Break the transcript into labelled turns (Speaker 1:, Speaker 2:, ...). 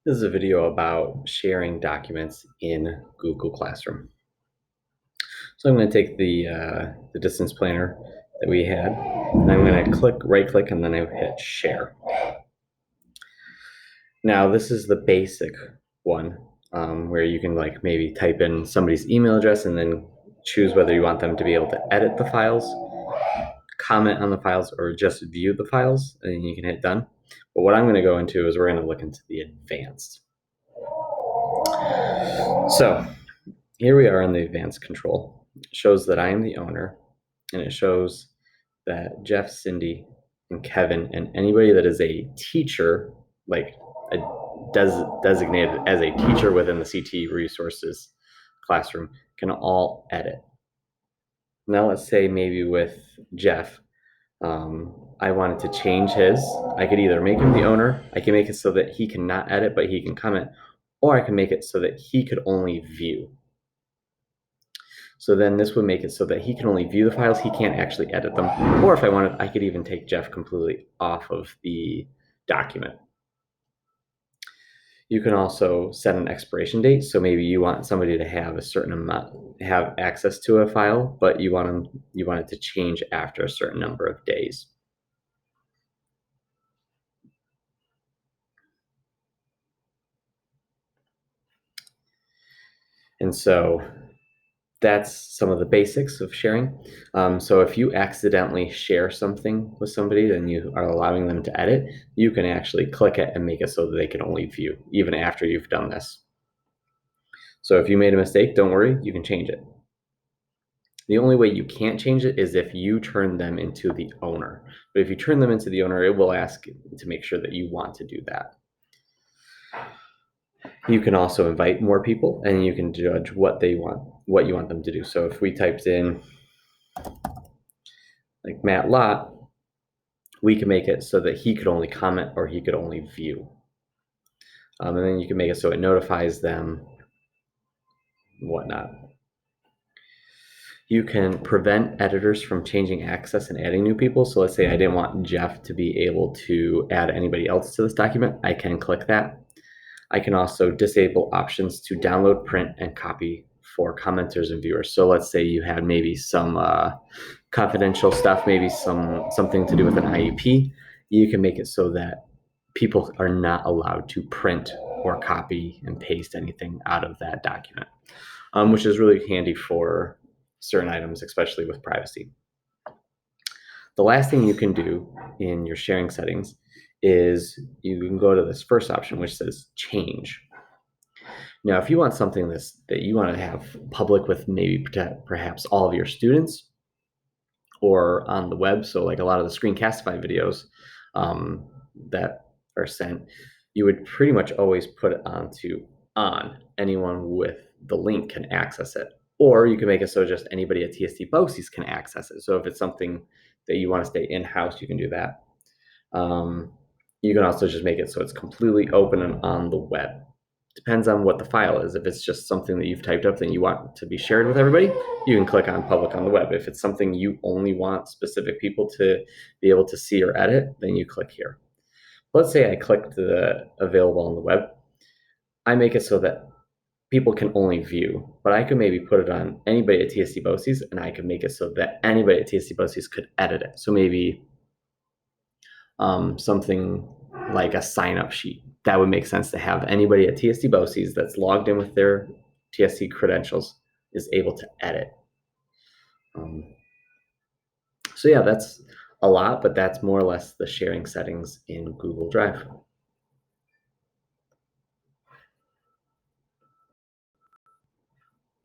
Speaker 1: This is a video about sharing documents in Google Classroom. So I'm going to take the distance planner that we had, and I'm going to right click, and then I hit share. Now this is the basic one where you can maybe type in somebody's email address and then choose whether you want them to be able to edit the files, comment on the files, or just view the files, and you can hit done. But what I'm going to go into is we're going to look into the advanced. So here we are in the advanced control. It shows that I am the owner, and it shows that Jeff, Cindy, and Kevin, and anybody that is a teacher, like designated as a teacher within the CT resources classroom, can all edit. Now let's say maybe with Jeff, I wanted to change his. I could either make him the owner, I can make it so that he cannot edit, but he can comment, or I can make it so that he could only view. So then this would make it so that he can only view the files, he can't actually edit them. Or if I wanted, I could even take Jeff completely off of the document. You can also set an expiration date. So maybe you want somebody to have a certain amount, have access to a file, but you want it to change after a certain number of days. And so that's some of the basics of sharing. So if you accidentally share something with somebody and you are allowing them to edit, you can actually click it and make it so that they can only view, even after you've done this. So if you made a mistake, don't worry, you can change it. The only way you can't change it is if you turn them into the owner. But if you turn them into the owner, it will ask to make sure that you want to do that. You can also invite more people, and you can judge what you want them to do. So if we typed in like Matt Lott, we can make it so that he could only comment or he could only view. And then you can make it so it notifies them and whatnot. You can prevent editors from changing access and adding new people. So let's say I didn't want Jeff to be able to add anybody else to this document. I can click that. I can also disable options to download, print, and copy for commenters and viewers. So let's say you had maybe some confidential stuff, maybe something to do with an IEP. You can make it so that people are not allowed to print or copy and paste anything out of that document, which is really handy for certain items, especially with privacy. The last thing you can do in your sharing settings is you can go to this first option, which says change. Now, if you want something that you want to have public with maybe perhaps all of your students or on the web, so like a lot of the Screencastify videos that are sent, you would pretty much always put it on. Anyone with the link can access it. Or you can make it so just anybody at TSD BOCES can access it. So if it's something that you want to stay in-house, you can do that. You can also just make it so it's completely open and on the web. Depends on what the file is. If it's just something that you've typed up that you want to be shared with everybody, you can click on public on the web. If it's something you only want specific people to be able to see or edit, then you click here. Let's say I clicked the available on the web. I make it so that people can only view, but I could maybe put it on anybody at TSD BOCES, and I could make it so that anybody at TSD BOCES could edit it. So maybe something like a sign-up sheet. That would make sense to have anybody at TSD BOCES that's logged in with their TSD credentials is able to edit. So yeah, that's a lot, but that's more or less the sharing settings in Google Drive.